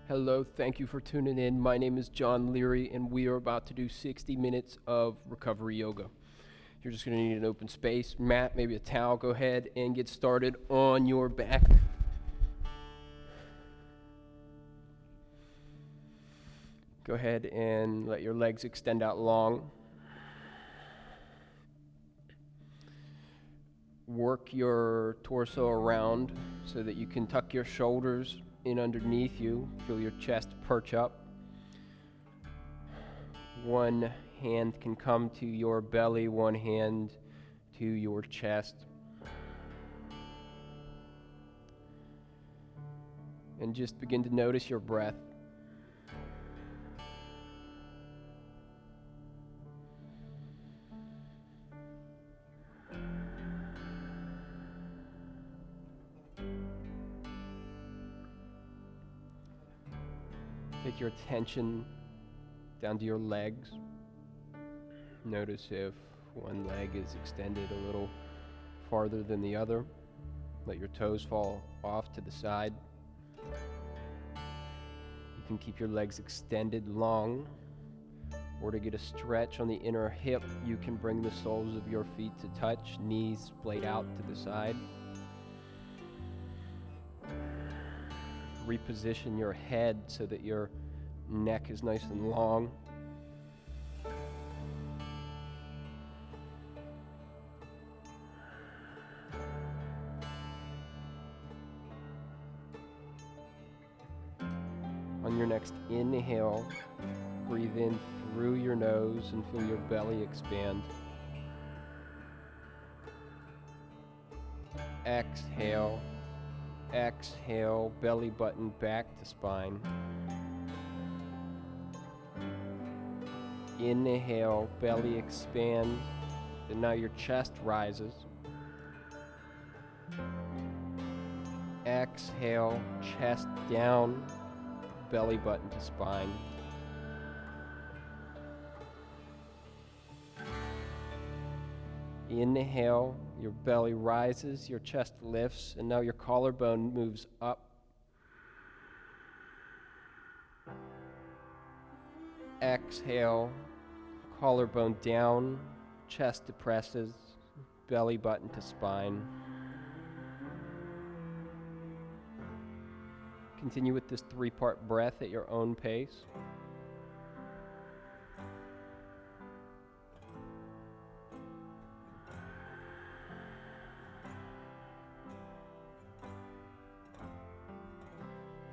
Hello, thank you for tuning in. My name is John Leary, and we are about to do 60 minutes of recovery yoga. You're just going to need an open space, mat, maybe a towel. Go ahead and get started on your back. Go ahead and let your legs extend out long. Work your torso around so that you can tuck your shoulders in underneath you. Feel your chest perch up. One hand can come to your belly, one hand to your chest. And just begin to notice your breath. Take your attention down to your legs. Notice if one leg is extended a little farther than the other. Let your toes fall off to the side. You can keep your legs extended long, or to get a stretch on the inner hip, you can bring the soles of your feet to touch, knees splayed out to the side. Reposition your head so that your neck is nice and long. On your next inhale, breathe in through your nose and feel your belly expand. Exhale. Exhale, belly button back to spine. Inhale, belly expands, and now your chest rises. Exhale, chest down, belly button to spine. Inhale, your belly rises, your chest lifts, and now your collarbone moves up. Exhale, collarbone down, chest depresses, belly button to spine. Continue with this 3-part breath at your own pace.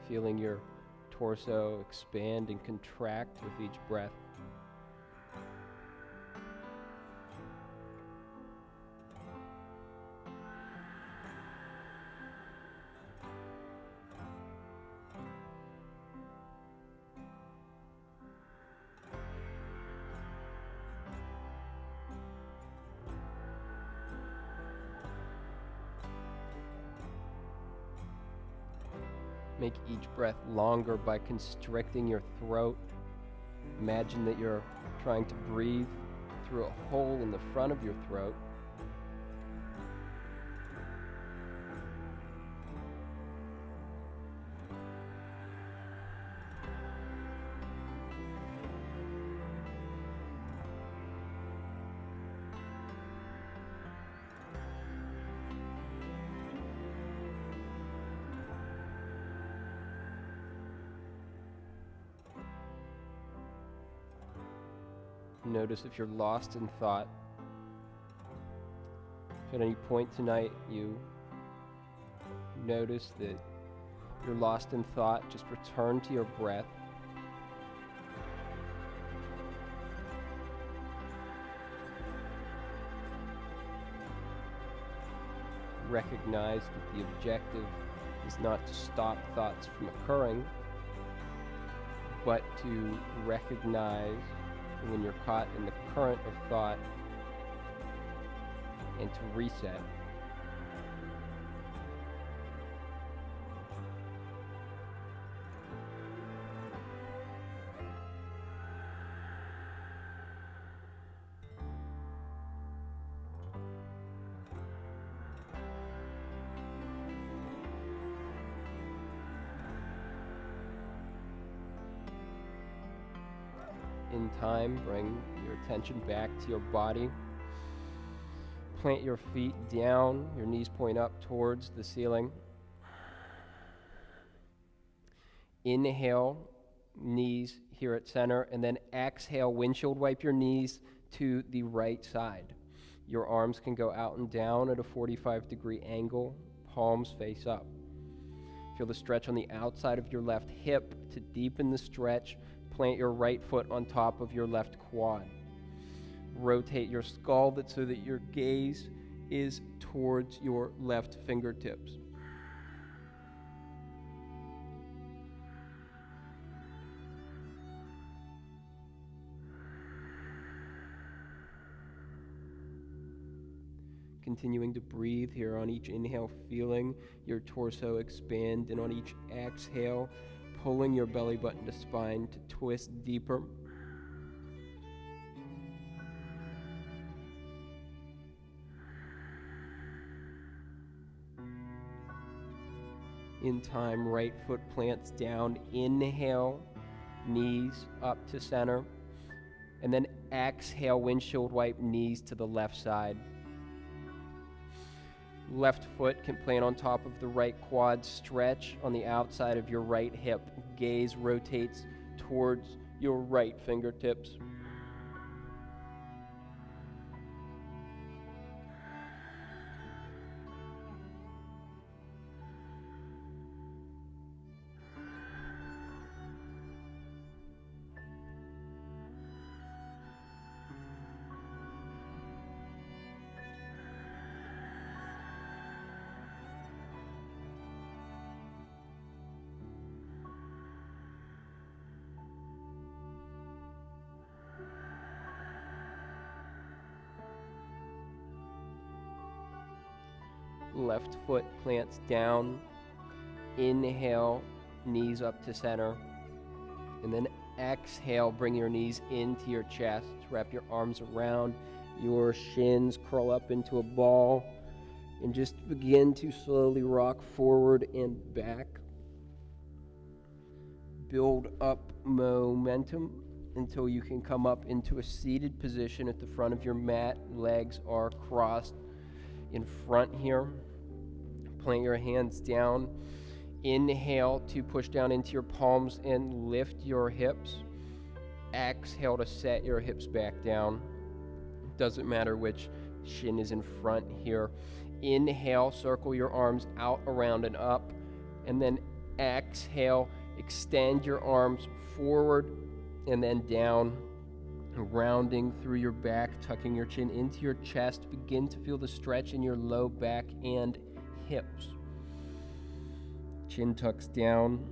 Feeling your torso expand and contract with each breath. Make each breath longer by constricting your throat. Imagine that you're trying to breathe through a hole in the front of your throat. Notice if you're lost in thought. If at any point tonight you notice that you're lost in thought, just return to your breath. Recognize that the objective is not to stop thoughts from occurring, but to recognize when you're caught in the current of thought and to reset. In time, bring your attention back to your body. Plant your feet down, your knees point up towards the ceiling. Inhale, knees here at center, and then exhale, windshield wipe your knees to the right side. Your arms can go out and down at a 45-degree angle, palms face up. Feel the stretch on the outside of your left hip. To deepen the stretch, plant your right foot on top of your left quad. Rotate your skull so that your gaze is towards your left fingertips. Continuing to breathe here on each inhale, feeling your torso expand, and on each exhale, pulling your belly button to spine to twist deeper. In time, right foot plants down. Inhale, knees up to center. And then exhale, windshield wipe, knees to the left side. Left foot can plant on top of the right quad, stretch on the outside of your right hip. Gaze rotates towards your right fingertips. Left foot plants down. Inhale, knees up to center. And then exhale, bring your knees into your chest. Wrap your arms around your shins, curl up into a ball, and just begin to slowly rock forward and back. Build up momentum until you can come up into a seated position at the front of your mat. Legs are crossed in front here. Plant your hands down. Inhale to push down into your palms and lift your hips. Exhale to set your hips back down. Doesn't matter which shin is in front here. Inhale, circle your arms out, around, and up. And then exhale, extend your arms forward and then down, rounding through your back, tucking your chin into your chest. Begin to feel the stretch in your low back and hips. Chin tucks down.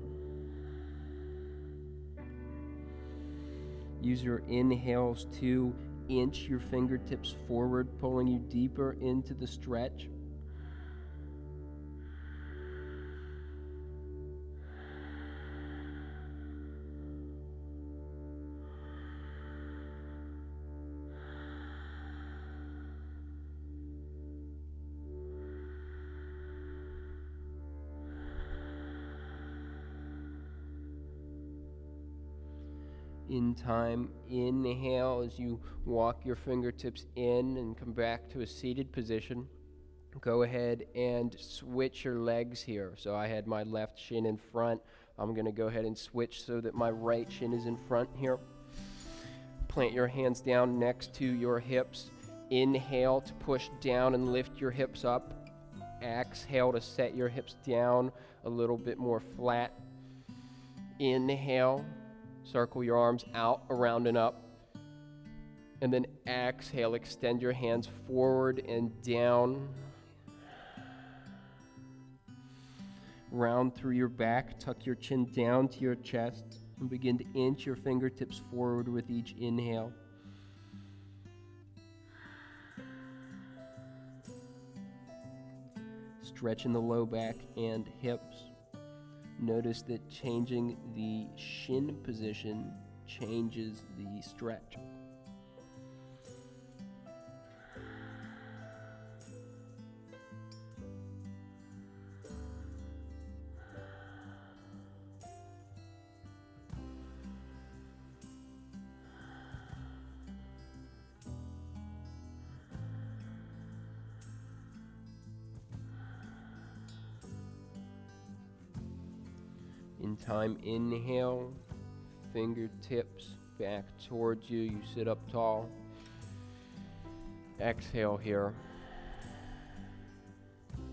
Use your inhales to inch your fingertips forward, pulling you deeper into the stretch. In time, inhale as you walk your fingertips in and come back to a seated position. Go ahead and switch your legs here. So I had my left shin in front. I'm going to go ahead and switch so that my right shin is in front here. Plant your hands down next to your hips. Inhale to push down and lift your hips up. Exhale to set your hips down a little bit more flat. Inhale. Circle your arms out, around, and up. And then exhale, extend your hands forward and down. Round through your back, tuck your chin down to your chest, and begin to inch your fingertips forward with each inhale. Stretch in the low back and hips. Notice that changing the shin position changes the stretch. In time, inhale, fingertips back towards you. You sit up tall. Exhale here.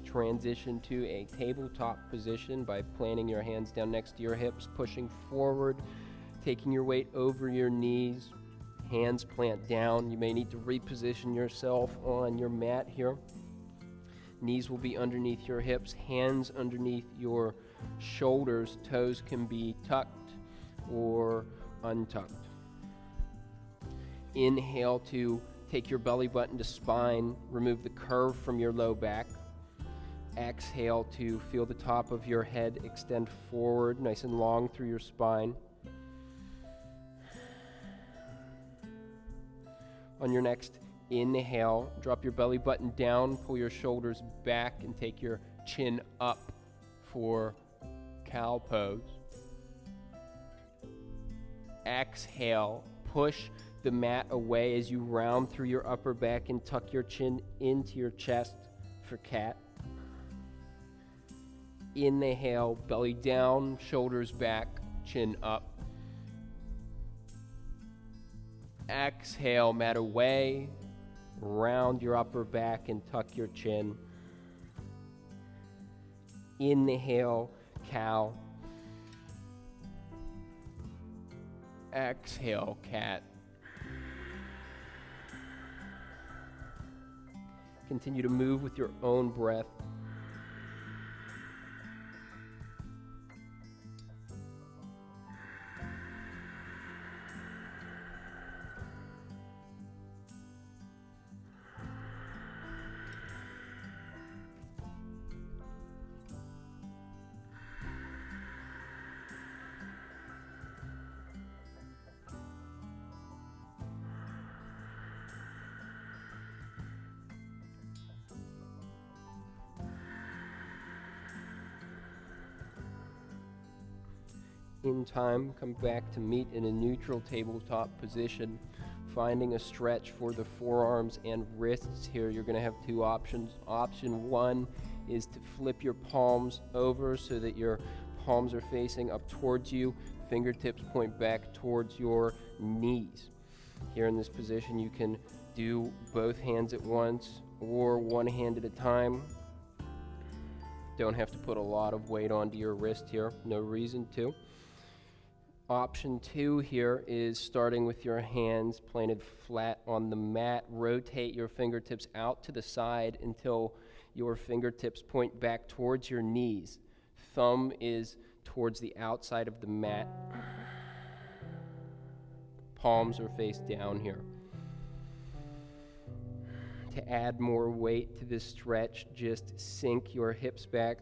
Transition to a tabletop position by planting your hands down next to your hips, pushing forward, taking your weight over your knees. Hands plant down. You may need to reposition yourself on your mat here. Knees will be underneath your hips, hands underneath your shoulders. Toes can be tucked or untucked. Inhale to take your belly button to spine. Remove the curve from your low back. Exhale to feel the top of your head extend forward, nice and long through your spine. On your next inhale, drop your belly button down, pull your shoulders back, and take your chin up for cow pose. Exhale, push the mat away as you round through your upper back and tuck your chin into your chest for cat. Inhale, belly down, shoulders back, chin up. Exhale, mat away, round your upper back and tuck your chin. Inhale, cow. Exhale, cat. Continue to move with your own breath. In time, come back to meet in a neutral tabletop position, finding a stretch for the forearms and wrists here. You're going to have two options. Option one is to flip your palms over so that your palms are facing up towards you, fingertips point back towards your knees. Here in this position, you can do both hands at once or one hand at a time. Don't have to put a lot of weight onto your wrist here, no reason to. Option two here is starting with your hands planted flat on the mat. Rotate your fingertips out to the side until your fingertips point back towards your knees. Thumb is towards the outside of the mat. Palms are face down here. To add more weight to this stretch, just sink your hips back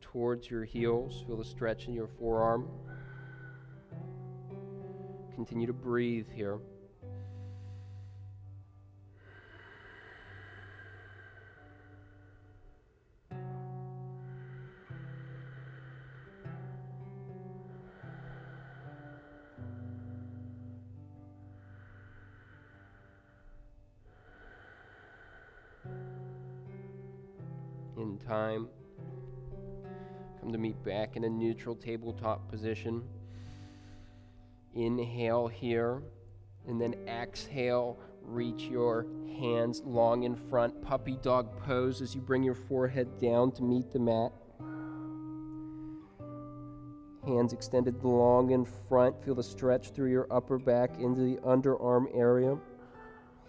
towards your heels. Feel the stretch in your forearm. Continue to breathe here. In time, come to meet back in a neutral tabletop position. Inhale here, and then exhale, reach your hands long in front, puppy dog pose as you bring your forehead down to meet the mat. Hands extended long in front, feel the stretch through your upper back into the underarm area.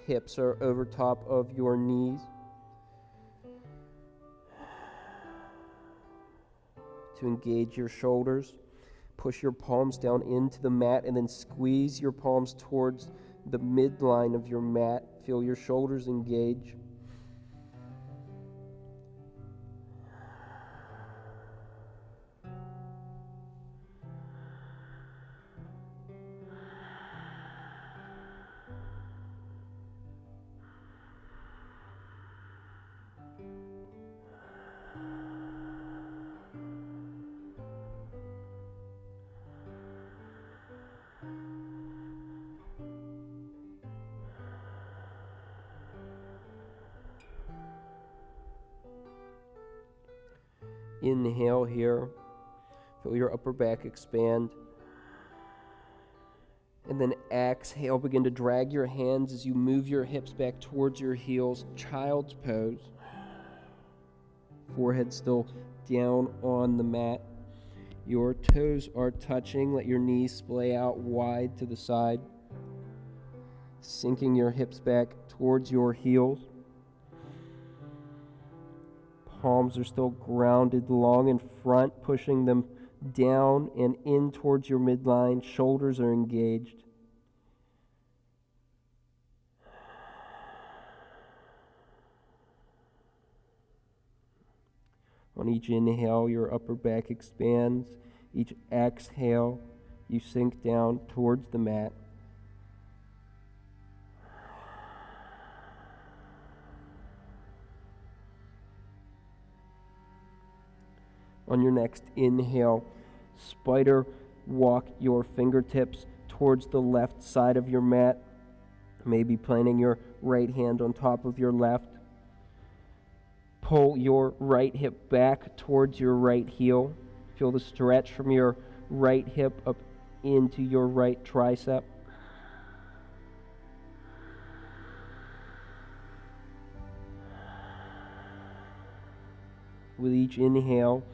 Hips are over top of your knees. To engage your shoulders, push your palms down into the mat and then squeeze your palms towards the midline of your mat. Feel your shoulders engage. Inhale here, Feel your upper back expand. And then exhale, begin to drag your hands as you move your hips back towards your heels. Child's pose. Forehead still down on the mat. Your toes are touching. Let your knees splay out wide to the side. Sinking your hips back towards your heels. Palms are still grounded long in front, pushing them down and in towards your midline. Shoulders are engaged. On each inhale, your upper back expands. Each exhale, you sink down towards the mat. On your next inhale, spider walk your fingertips towards the left side of your mat, maybe planting your right hand on top of your left. Pull your right hip back towards your right heel. Feel the stretch from your right hip up into your right tricep. With each inhale,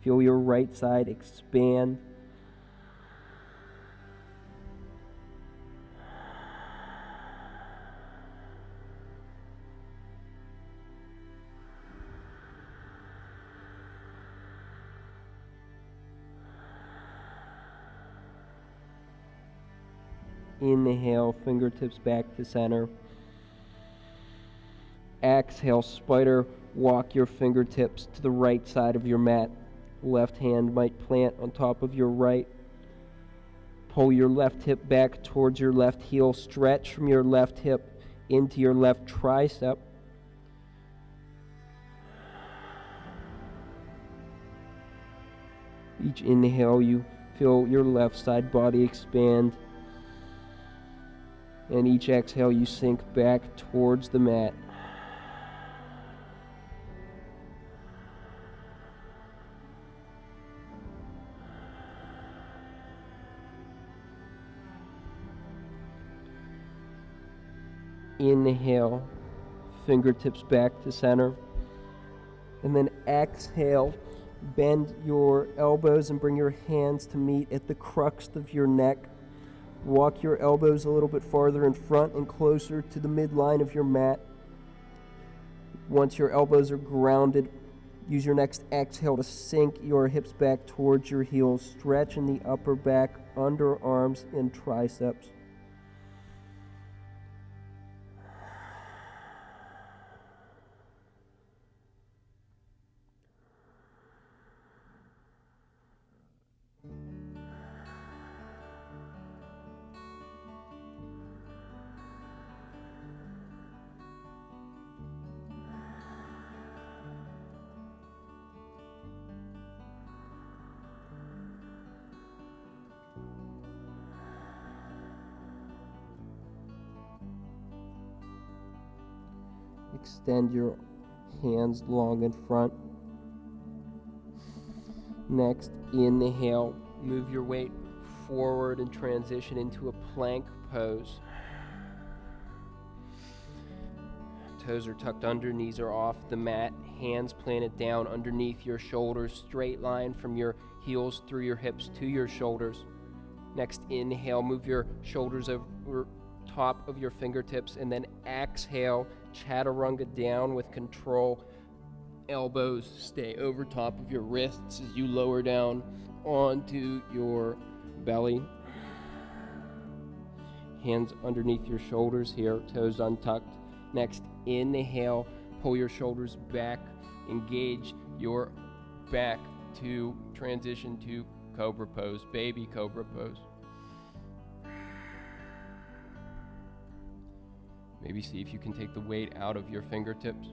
feel your right side expand. Inhale, fingertips back to center. Exhale, spider walk your fingertips to the right side of your mat. Left hand might plant on top of your right. Pull your left hip back towards your left heel. Stretch from your left hip into your left tricep. Each inhale, you feel your left side body expand. And each exhale, you sink back towards the mat. Inhale, fingertips back to center. And then exhale, bend your elbows and bring your hands to meet at the crux of your neck. Walk your elbows a little bit farther in front and closer to the midline of your mat. Once your elbows are grounded, use your next exhale to sink your hips back towards your heels. Stretch in the upper back, underarms, and triceps. Extend your hands long in front. Next, inhale, move your weight forward and transition into a plank pose. Toes are tucked under, knees are off the mat, hands planted down underneath your shoulders, straight line from your heels through your hips to your shoulders. Next, inhale, move your shoulders over top of your fingertips, and then exhale, chaturanga down with control. Elbows stay over top of your wrists as you lower down onto your belly. Hands underneath your shoulders here, toes untucked. Next, inhale, pull your shoulders back, engage your back to transition to cobra pose, baby cobra pose. Maybe see if you can take the weight out of your fingertips.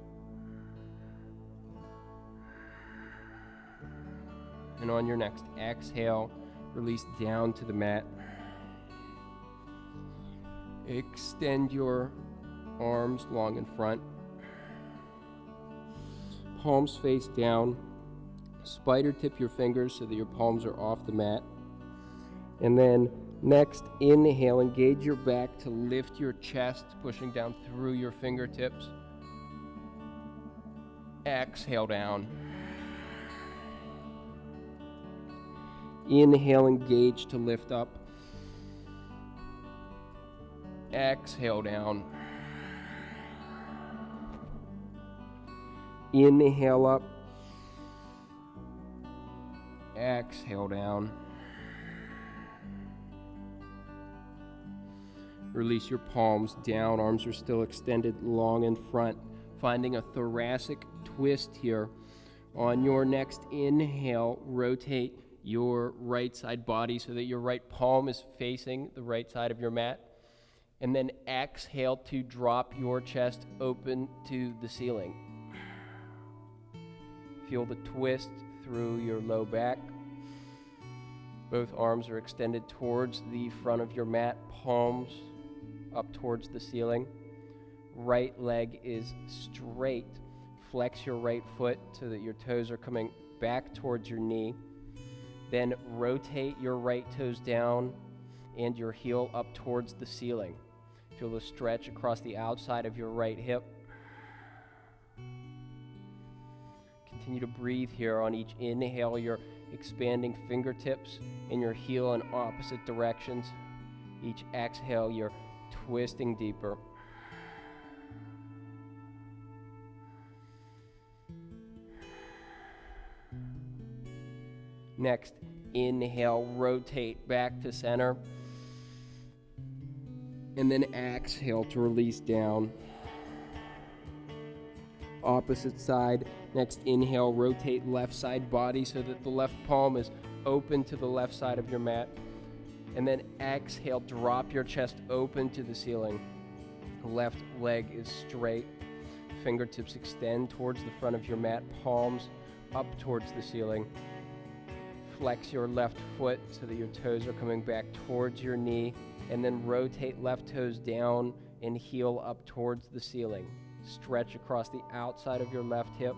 And on your next exhale, release down to the mat. Extend your arms long in front. Palms face down. Spider tip your fingers so that your palms are off the mat. And then next, inhale, engage your back to lift your chest, pushing down through your fingertips. Exhale down. Inhale, engage to lift up. Exhale down. Inhale up. Exhale down. Release your palms down. Arms are still extended long in front. Finding a thoracic twist here. On your next inhale, rotate your right side body so that your right palm is facing the right side of your mat. And then exhale to drop your chest open to the ceiling. Feel the twist through your low back. Both arms are extended towards the front of your mat, palms up towards the ceiling. Right leg is straight. Flex your right foot so that your toes are coming back towards your knee. Then rotate your right toes down and your heel up towards the ceiling. Feel the stretch across the outside of your right hip. Continue to breathe here. On each inhale, you're expanding fingertips and your heel in opposite directions. Each exhale, you're twisting deeper. Next, inhale, rotate back to center. And then exhale to release down. Opposite side. Next, inhale, rotate left side body so that the left palm is open to the left side of your mat. And then exhale, drop your chest open to the ceiling. Left leg is straight. Fingertips extend towards the front of your mat, palms up towards the ceiling. Flex your left foot so that your toes are coming back towards your knee, and then rotate left toes down and heel up towards the ceiling. Stretch across the outside of your left hip.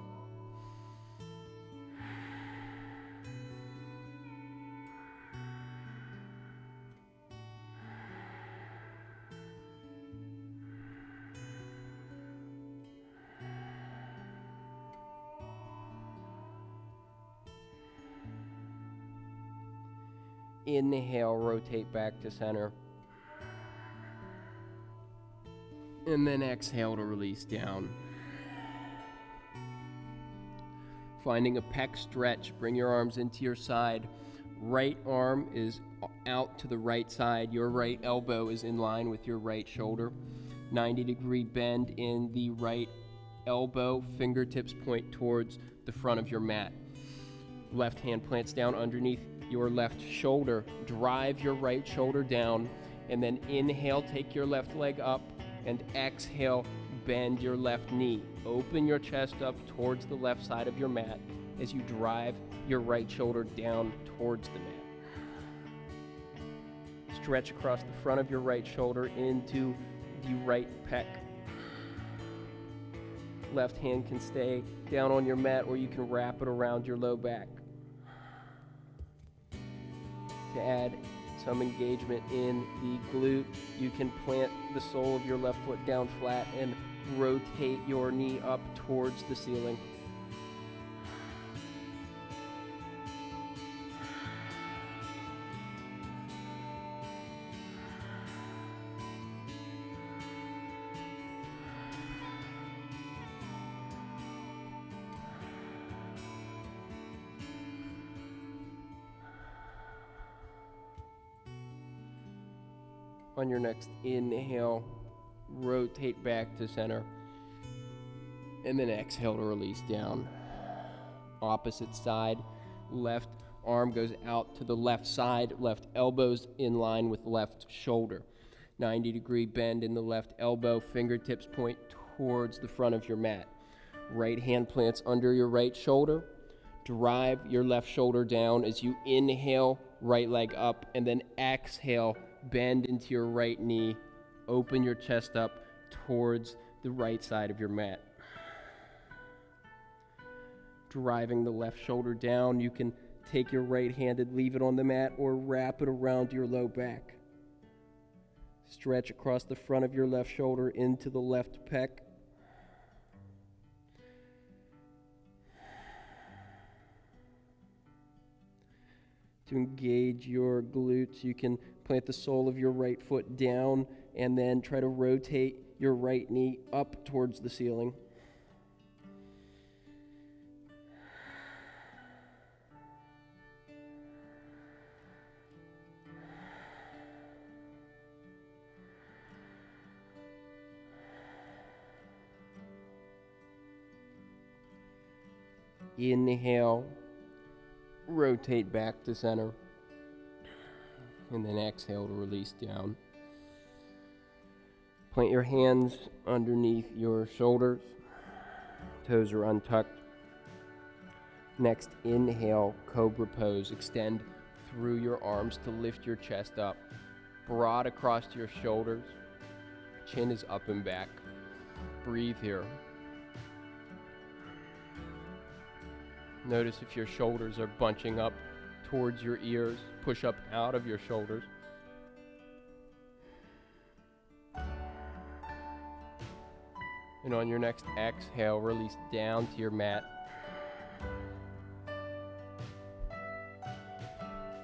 Inhale, rotate back to center. And then exhale to release down. Finding a pec stretch, bring your arms into your side. Right arm is out to the right side. Your right elbow is in line with your right shoulder. 90-degree bend in the right elbow. Fingertips point towards the front of your mat. Left hand plants down underneath your left shoulder. Drive your right shoulder down, and then inhale, take your left leg up, and exhale, bend your left knee. Open your chest up towards the left side of your mat as you drive your right shoulder down towards the mat. Stretch across the front of your right shoulder into the right pec. Left hand can stay down on your mat, or you can wrap it around your low back. To add some engagement in the glute, you can plant the sole of your left foot down flat and rotate your knee up towards the ceiling. On your next inhale, rotate back to center, and then exhale to release down. Opposite side, left arm goes out to the left side, left elbow's in line with left shoulder. 90-degree bend in the left elbow, fingertips point towards the front of your mat. Right hand plants under your right shoulder. Drive your left shoulder down as you inhale, right leg up, and then exhale, bend into your right knee, open your chest up towards the right side of your mat. driving the left shoulder down. You can take your right-handed, leave it on the mat, or wrap it around your low back. Stretch across the front of your left shoulder into the left pec. To engage your glutes, you can plant the sole of your right foot down and then try to rotate your right knee up towards the ceiling. Inhale, rotate back to center, and then exhale to release down. Plant your hands underneath your shoulders, toes are untucked. Next, inhale, cobra pose. Extend through your arms to lift your chest up, broad across your shoulders, chin is up and back. Breathe here. Notice if your shoulders are bunching up towards your ears. Push up out of your shoulders. And on your next exhale, release down to your mat.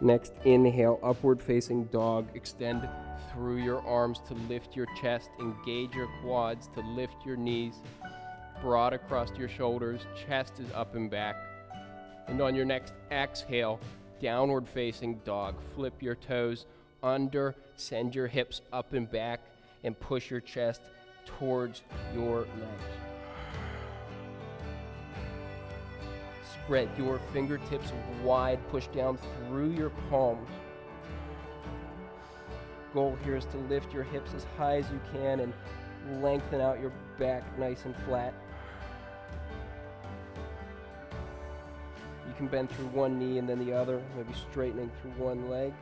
Next, inhale, upward facing dog. Extend through your arms to lift your chest. Engage your quads to lift your knees. Broad across your shoulders. Chest is up and back. And on your next exhale, downward facing dog. Flip your toes under, send your hips up and back, and push your chest towards your legs. Spread your fingertips wide, push down through your palms. Goal here is to lift your hips as high as you can and lengthen out your back nice and flat. You can bend through one knee and then the other, maybe straightening through one leg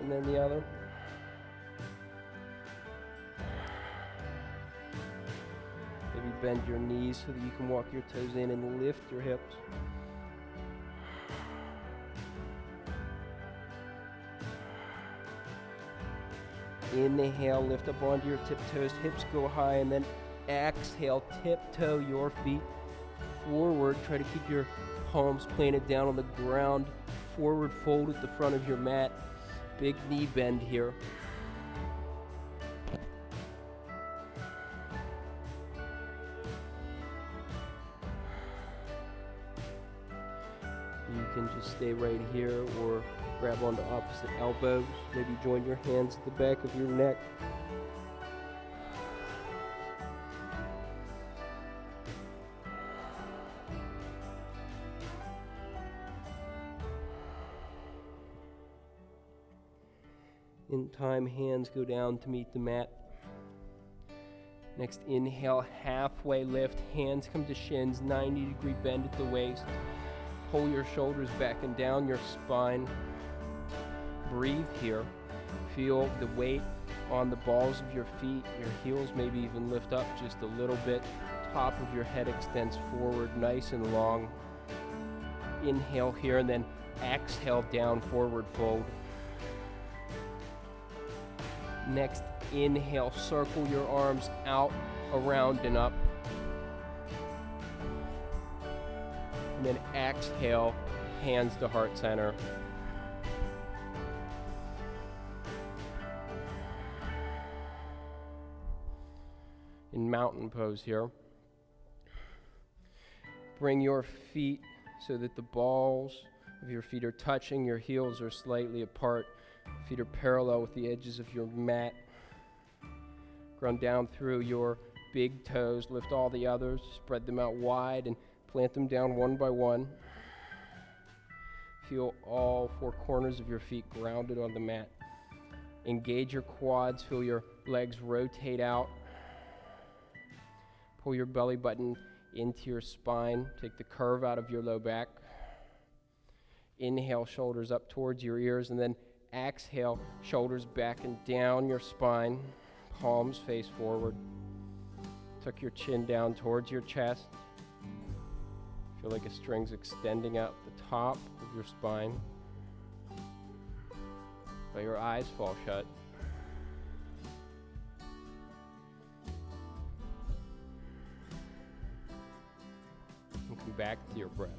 and then the other. Maybe bend your knees so that you can walk your toes in and lift your hips. Inhale, lift up onto your tiptoes, hips go high, and then exhale, tiptoe your feet forward. Try to keep your palms planted down on the ground. Forward fold at the front of your mat. Big knee bend here. You can just stay right here or grab onto opposite elbows. Maybe join your hands at the back of your neck. In time, hands go down to meet the mat. Next, inhale, halfway lift. Hands come to shins, 90-degree bend at the waist. Pull your shoulders back and down your spine. Breathe here. Feel the weight on the balls of your feet. Your heels maybe even lift up just a little bit. Top of your head extends forward, nice and long. Inhale here and then exhale, down, forward fold. Next, inhale, circle your arms out, around, and up. And then exhale, hands to heart center. In mountain pose here. Bring your feet so that the balls of your feet are touching, your heels are slightly apart. Feet are parallel with the edges of your mat. Ground down through your big toes. Lift all the others. Spread them out wide and plant them down one by one. Feel all four corners of your feet grounded on the mat. Engage your quads. Feel your legs rotate out. Pull your belly button into your spine. Take the curve out of your low back. Inhale, shoulders up towards your ears, and then exhale, shoulders back and down your spine, palms face forward. Tuck your chin down towards your chest. Feel like a string's extending out the top of your spine. Let your eyes fall shut. And come back to your breath.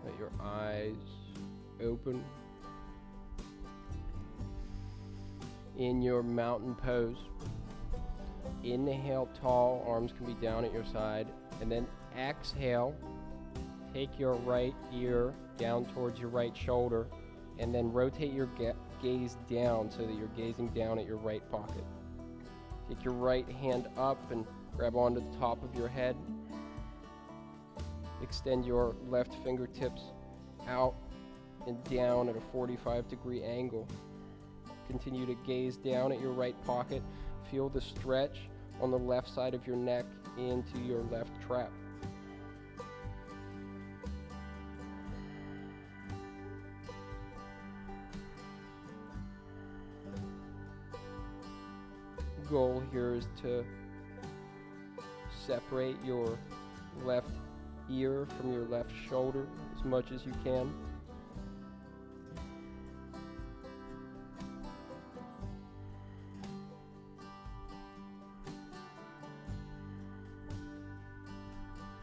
Let your eyes open. In your mountain pose, inhale tall, arms can be down at your side, and then exhale, take your right ear down towards your right shoulder, and then rotate your gaze down so that you're gazing down at your right pocket. Take your right hand up and grab onto the top of your head. Extend your left fingertips out and down at a 45-degree angle. Continue to gaze down at your right pocket. Feel the stretch on the left side of your neck into your left trap. Goal here is to separate your left ear from your left shoulder as much as you can.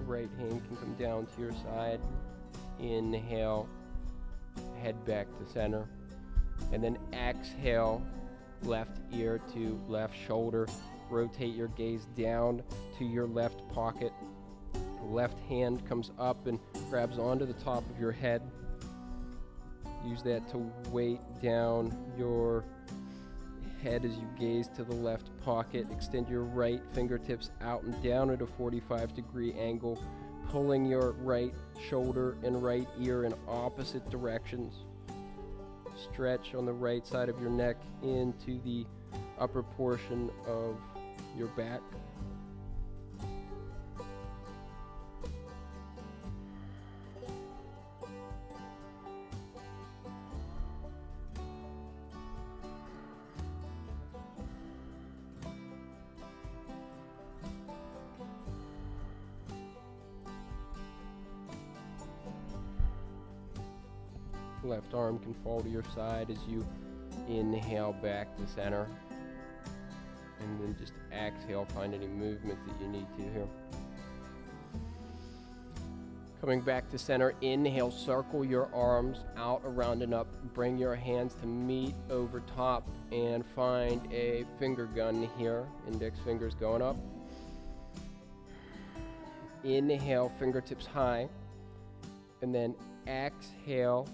Right hand can come down to your side. Inhale, head back to center, and then exhale, left ear to left shoulder. Rotate your gaze down to your left pocket. Left hand comes up and grabs onto the top of your head. Use that to weight down your head as you gaze to the left pocket. Extend your right fingertips out and down at a 45-degree angle, pulling your right shoulder and right ear in opposite directions. Stretch on the right side of your neck into the upper portion of your back. Left arm can fall to your side as you inhale back to center, and then just exhale, find any movement that you need to here. Coming back to center, inhale, circle your arms out, around and up. Bring your hands to meet over top and find a finger gun here. Index fingers going up. Inhale, fingertips high, and then exhale,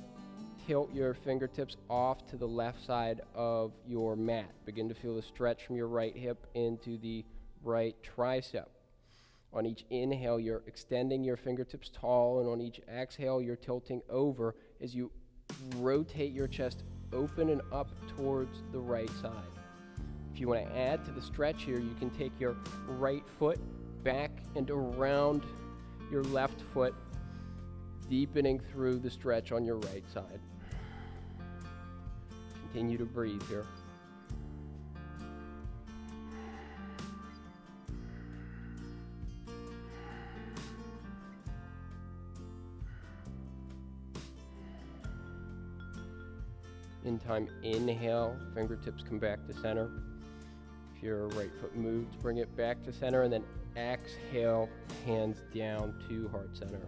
tilt your fingertips off to the left side of your mat. Begin to feel the stretch from your right hip into the right tricep. On each inhale, you're extending your fingertips tall, and on each exhale, you're tilting over as you rotate your chest open and up towards the right side. If you want to add to the stretch here, you can take your right foot back and around your left foot, deepening through the stretch on your right side. Continue to breathe here. In time, inhale, fingertips come back to center. If your right foot moves, bring it back to center, and then exhale, hands down to heart center.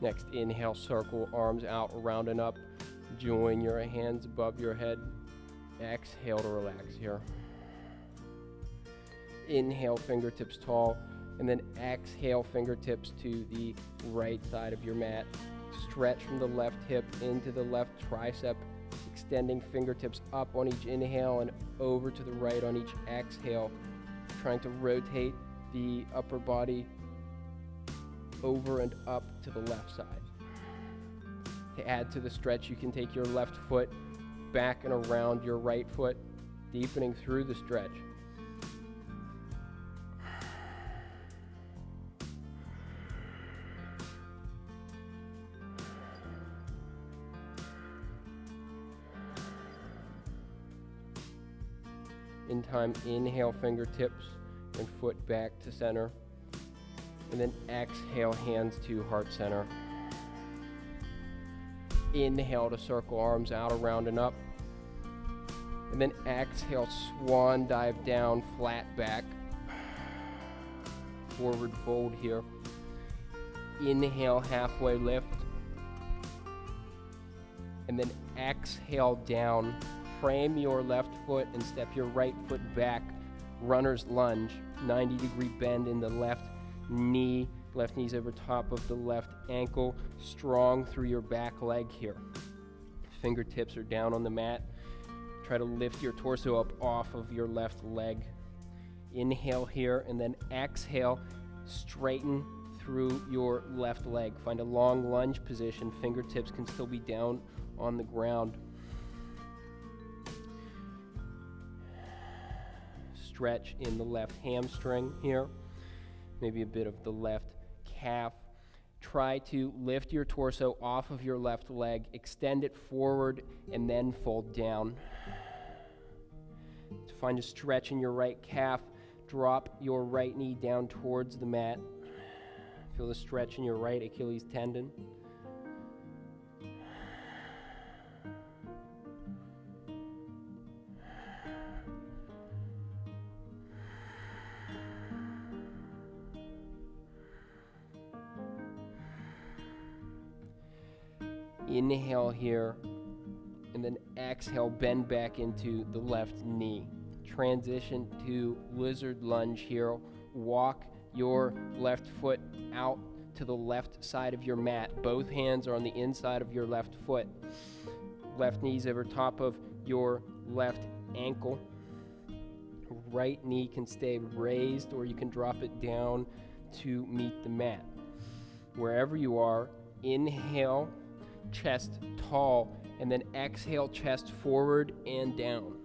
Next, inhale, circle, arms out, around and up. Join your hands above your head. Exhale to relax here. Inhale, fingertips tall, and then exhale, fingertips to the right side of your mat. Stretch from the left hip into the left tricep, extending fingertips up on each inhale and over to the right on each exhale, trying to rotate the upper body over and up to the left side. To add to the stretch, you can take your left foot back and around your right foot, deepening through the stretch. In time, inhale fingertips and foot back to center. And then exhale, hands to heart center. Inhale to circle arms out, around and up. And then exhale, swan dive down, flat back. Forward fold here. Inhale, halfway lift. And then exhale down. Frame your left foot and step your right foot back. Runner's lunge, 90-degree bend in the left knee. Left knee's over top of the left ankle. Strong through your back leg here. Fingertips are down on the mat. Try to lift your torso up off of your left leg. Inhale here and then exhale. Straighten through your left leg. Find a long lunge position. Fingertips can still be down on the ground. Stretch in the left hamstring here, maybe a bit of the left calf. Try to lift your torso off of your left leg, extend it forward, and then fold down. To find a stretch in your right calf, drop your right knee down towards the mat. Feel the stretch in your right Achilles tendon. Inhale here, and then exhale, bend back into the left knee. Transition to lizard lunge here. Walk your left foot out to the left side of your mat. Both hands are on the inside of your left foot. Left knee's over top of your left ankle. Right knee can stay raised, or you can drop it down to meet the mat. Wherever you are, inhale, chest tall, and then exhale, chest forward and down.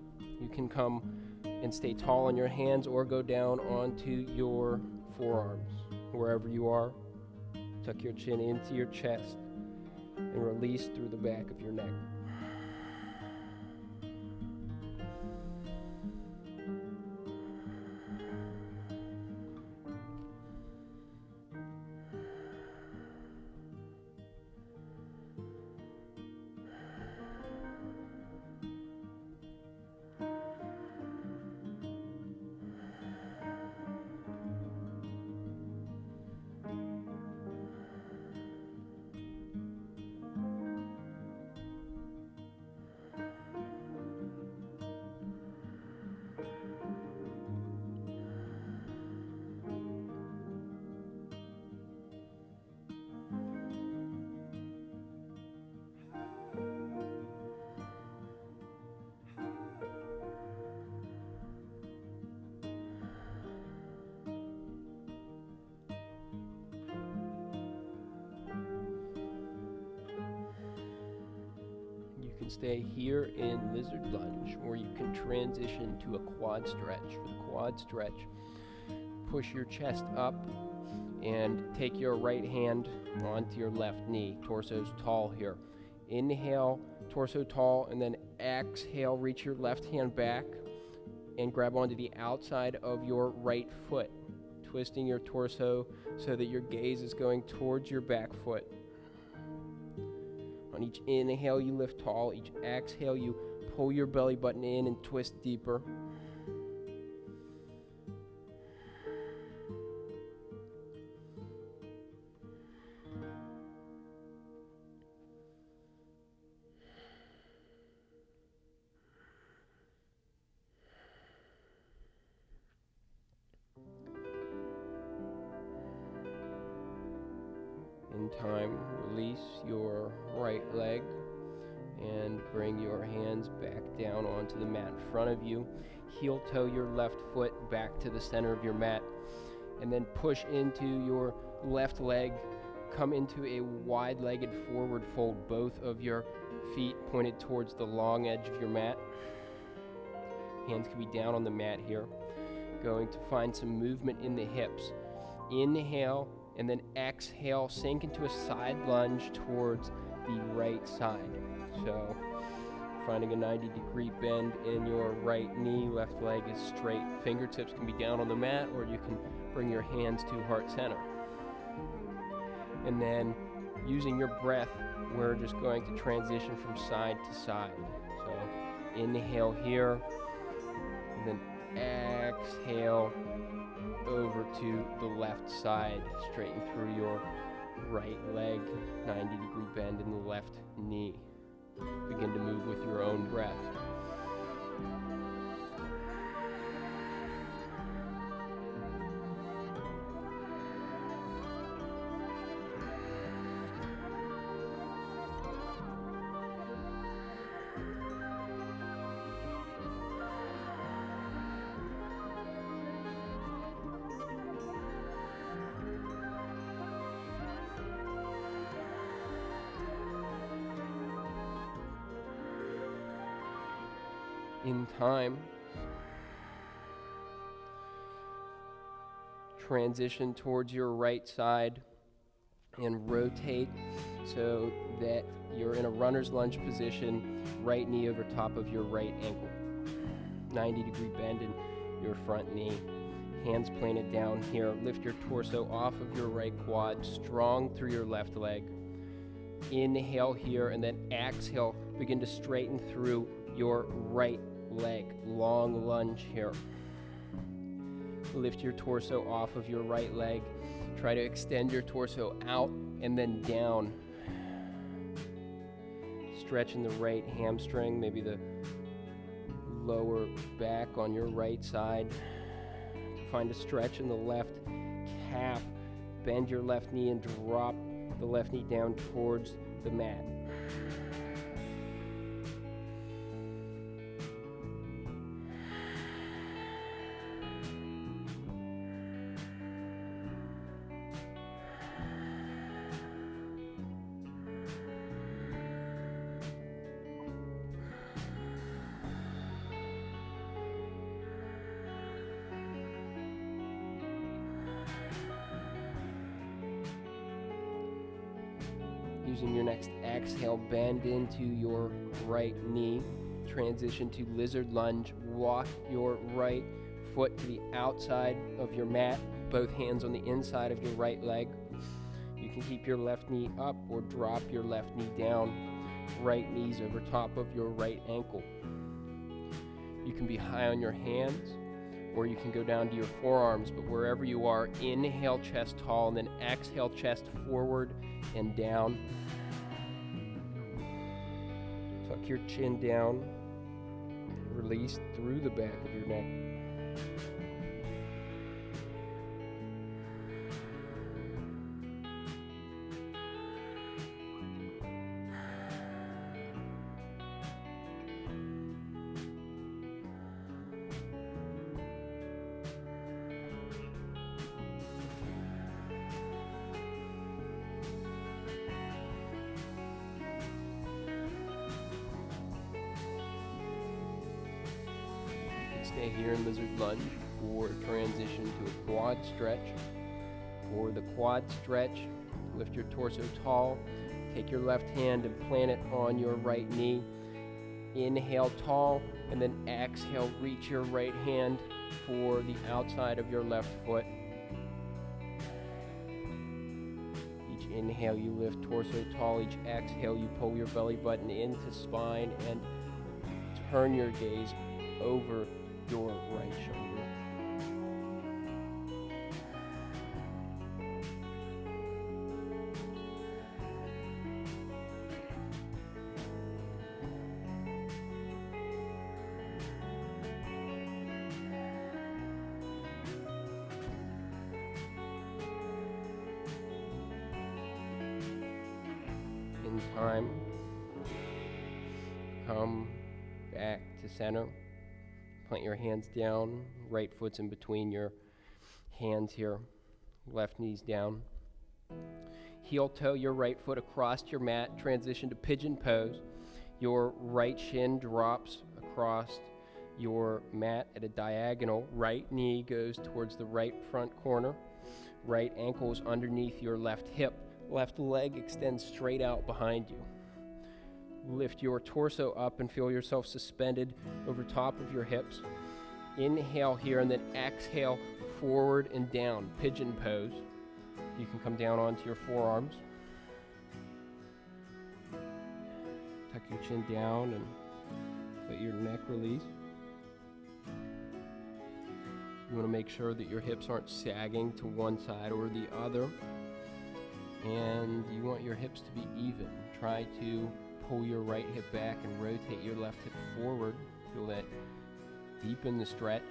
You can come and stay tall on your hands or go down onto your forearms. Wherever you are, tuck your chin into your chest and release through the back of your neck. Stay here in lizard lunge, or you can transition to a quad stretch. For the quad stretch, push your chest up and take your right hand onto your left knee. Torso's tall here. Inhale, torso tall, and then exhale, reach your left hand back and grab onto the outside of your right foot, twisting your torso so that your gaze is going towards your back foot. On each inhale, you lift tall. Each exhale, you pull your belly button in and twist deeper. In time, release your right leg and bring your hands back down onto the mat in front of you. Heel toe your left foot back to the center of your mat, and then push into your left leg, come into a wide-legged forward fold, both of your feet pointed towards the long edge of your mat. Hands can be down on the mat here. Going to find some movement in the hips. Inhale, and then exhale, sink into a side lunge towards the right side. So, finding a 90-degree bend in your right knee, left leg is straight. Fingertips can be down on the mat, or you can bring your hands to heart center. And then, using your breath, we're just going to transition from side to side. So, inhale here, and then exhale over to the left side, straighten through your right leg, 90-degree bend in the left knee. Begin to move with your own breath. In time, transition towards your right side and rotate so that you're in a runner's lunge position, right knee over top of your right ankle. 90-degree bend in your front knee. Hands planted down here. Lift your torso off of your right quad, strong through your left leg. Inhale here, and then exhale. Begin to straighten through your right leg. Long lunge here. Lift your torso off of your right leg. Try to extend your torso out and then down. Stretching the right hamstring, maybe the lower back on your right side. To find a stretch in the left calf. Bend your left knee and drop the left knee down towards the mat. Using your next exhale, bend into your right knee. Transition to lizard lunge. Walk your right foot to the outside of your mat. Both hands on the inside of your right leg. You can keep your left knee up or drop your left knee down. Right knees over top of your right ankle. You can be high on your hands, or you can go down to your forearms, but wherever you are, inhale chest tall, and then exhale chest forward and down. Tuck your chin down. Release through the back of your neck. Stay here in lizard lunge or transition to a quad stretch. For the quad stretch, lift your torso tall, take your left hand and plant it on your right knee. Inhale tall, and then exhale, reach your right hand for the outside of your left foot. Each inhale you lift torso tall, each exhale you pull your belly button into spine and turn your gaze over your right shoulder. In time, come back to center. Plant your hands down, right foot's in between your hands here, left knee's down. Heel toe your right foot across your mat, transition to Pigeon Pose. Your right shin drops across your mat at a diagonal. Right knee goes towards the right front corner. Right ankle is underneath your left hip. Left leg extends straight out behind you. Lift your torso up and feel yourself suspended over top of your hips. Inhale here and then exhale forward and down, Pigeon Pose. You can come down onto your forearms. Tuck your chin down and let your neck release. You want to make sure that your hips aren't sagging to one side or the other. And you want your hips to be even. Try to pull your right hip back and rotate your left hip forward. Feel that deepen the stretch.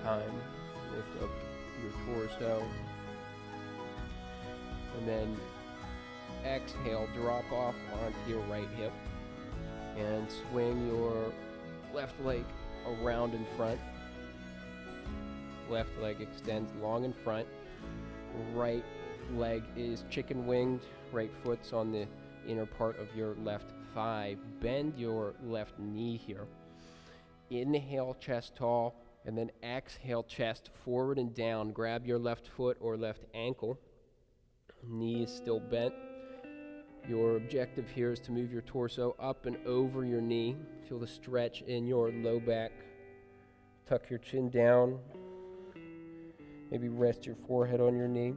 Time, lift up your torso, and then exhale, drop off onto your right hip, and swing your left leg around in front. Left leg extends long in front. Right leg is chicken winged. Right foot's on the inner part of your left thigh. Bend your left knee here. Inhale, chest tall. And then exhale, chest forward and down. Grab your left foot or left ankle. Knee is still bent. Your objective here is to move your torso up and over your knee. Feel the stretch in your low back. Tuck your chin down. Maybe rest your forehead on your knee.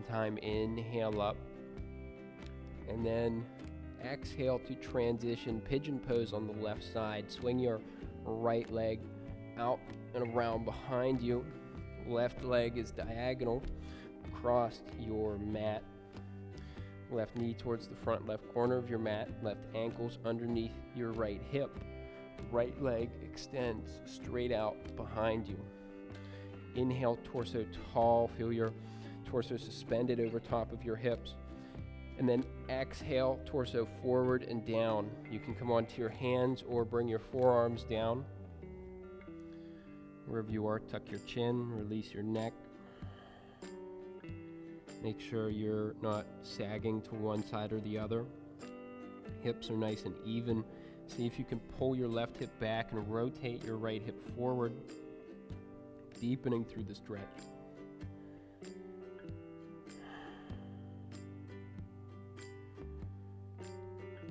Time, inhale up, and then exhale to transition Pigeon Pose on the left side. Swing your right leg out and around behind you. Left leg is diagonal across your mat. Left knee towards the front left corner of your mat. Left ankle's underneath your right hip. Right leg extends straight out behind you. Inhale, torso tall. Feel your torso suspended over top of your hips. And then exhale, torso forward and down. You can come onto your hands or bring your forearms down. Wherever you are, tuck your chin, release your neck. Make sure you're not sagging to one side or the other. Hips are nice and even. See if you can pull your left hip back and rotate your right hip forward, deepening through the stretch.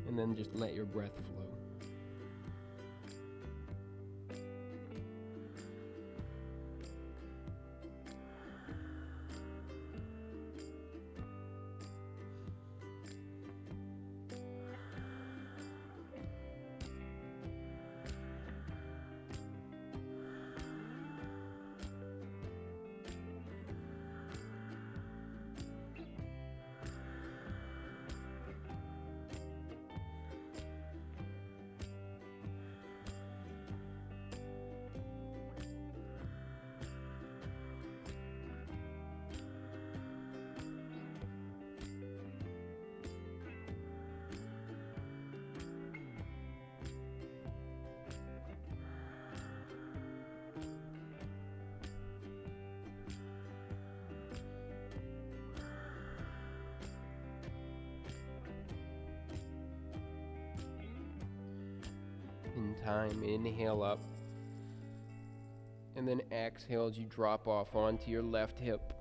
And then just let your breath flow. time, inhale up. And then exhale as you drop off onto your left hip.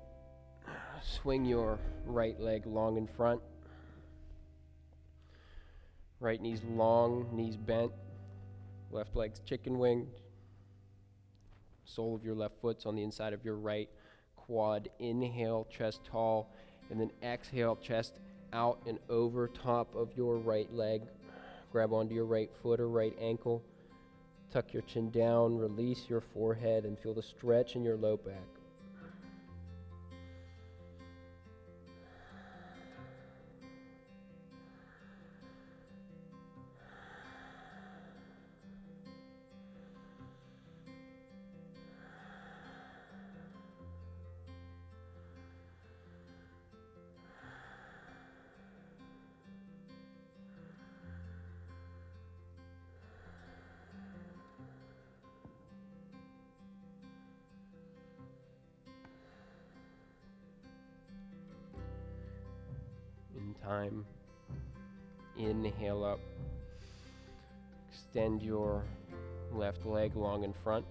Swing your right leg long in front. Right knee's long, knees bent. Left leg's chicken winged. Sole of your left foot's on the inside of your right quad. Inhale, chest tall. And then exhale, chest out and over top of your right leg. Grab onto your right foot or right ankle. Tuck your chin down, release your forehead, and feel the stretch in your low back. In time, inhale up. Extend your left leg long in front.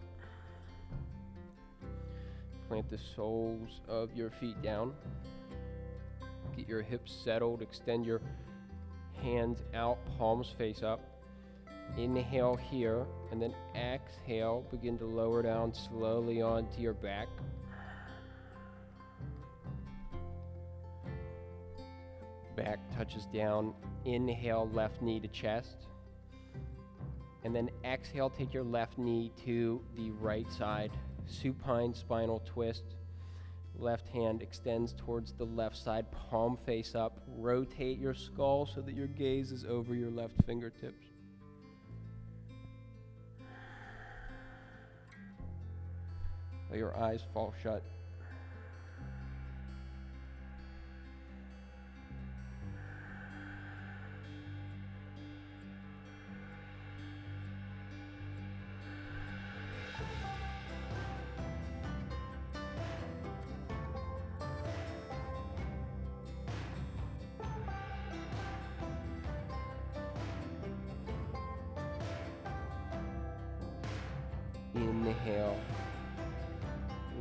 Plant the soles of your feet down. Get your hips settled. Extend your hands out, palms face up. Inhale here, and then exhale. Begin to lower down slowly onto your back. Back touches down. Inhale, left knee to chest. And then exhale, take your left knee to the right side. Supine spinal twist. Left hand extends towards the left side, palm face up. Rotate your skull so that your gaze is over your left fingertips. Let your eyes fall shut. Inhale,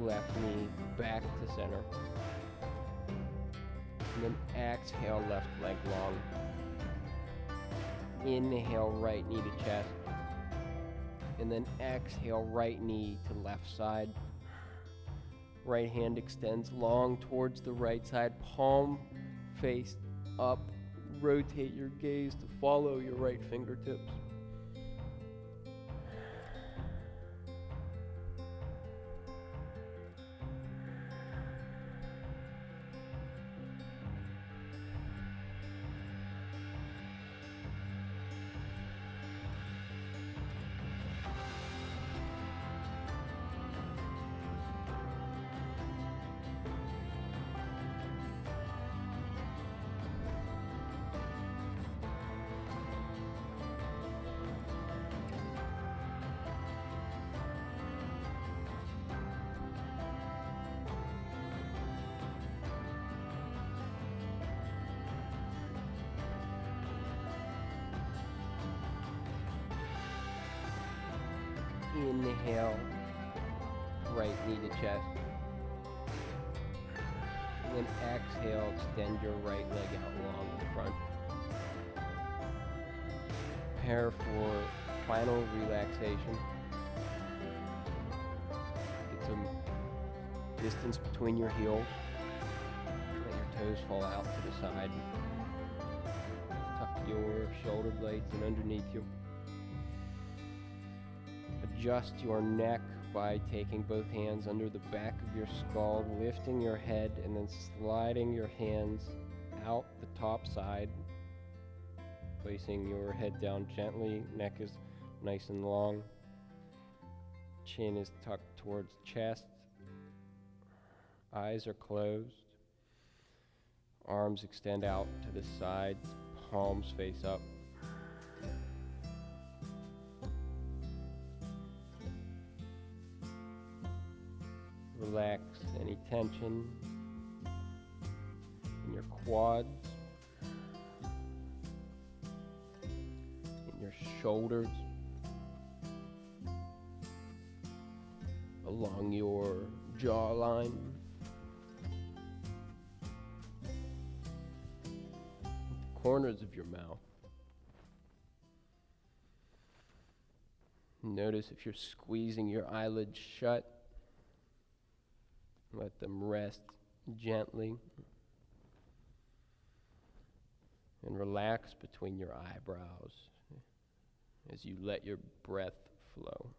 left knee back to center. And then exhale, left leg long. Inhale, right knee to chest. And then exhale, right knee to left side. Right hand extends long towards the right side, palm face up. Rotate your gaze to follow your right fingertips. Inhale, right knee to chest. And then exhale, extend your right leg out long in front. Prepare for final relaxation. Get some distance between your heels. Let your toes fall out to the side. Tuck your shoulder blades in underneath you. Adjust your neck by taking both hands under the back of your skull, lifting your head, and then sliding your hands out the top side, placing your head down gently. Neck is nice and long. Chin is tucked towards chest. Eyes are closed. Arms extend out to the sides, palms face up. Relax any tension in your quads, in your shoulders, along your jawline. Corners of your mouth. Notice if you're squeezing your eyelids shut. Let them rest gently. And relax between your eyebrows as you let your breath flow.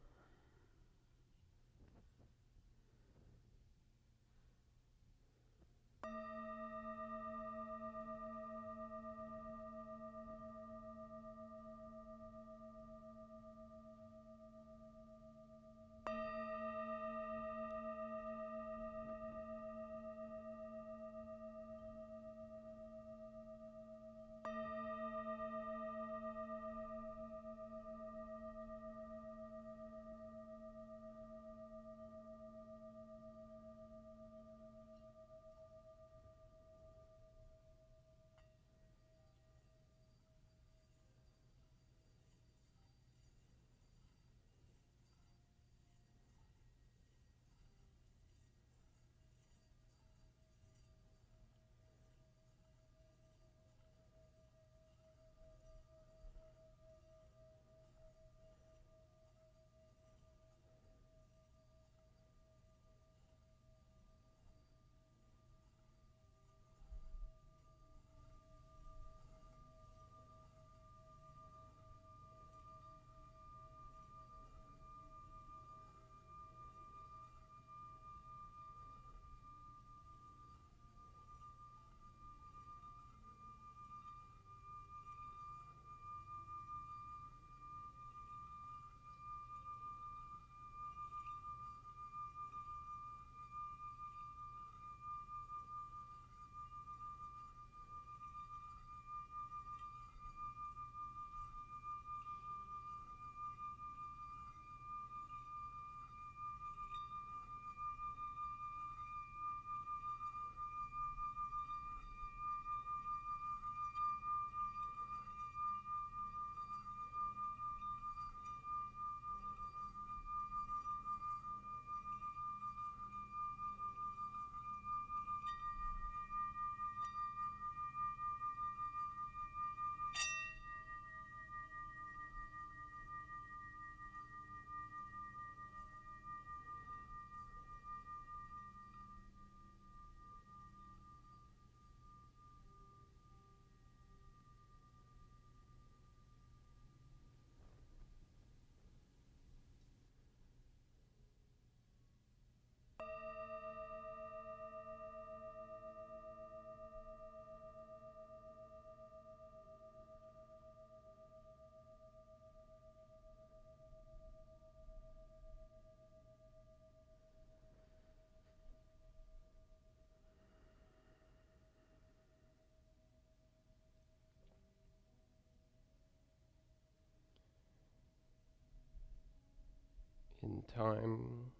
In time,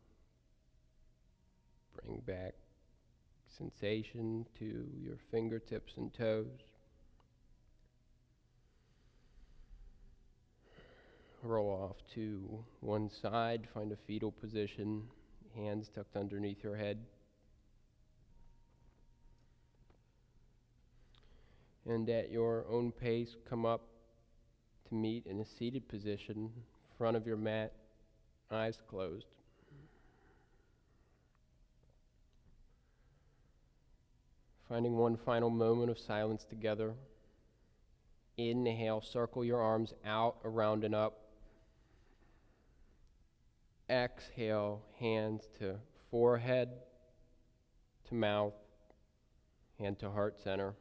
bring back sensation to your fingertips and toes. Roll off to one side, find a fetal position, hands tucked underneath your head. And at your own pace, come up to meet in a seated position, front of your mat, eyes closed. Finding one final moment of silence together. Inhale, circle your arms out, around and up. Exhale, hands to forehead, to mouth, hand to heart center.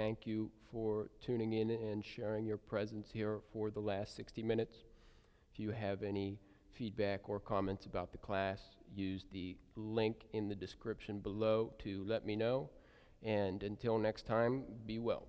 Thank you for tuning in and sharing your presence here for the last 60 minutes. If you have any feedback or comments about the class, use the link in the description below to let me know. And until next time, be well.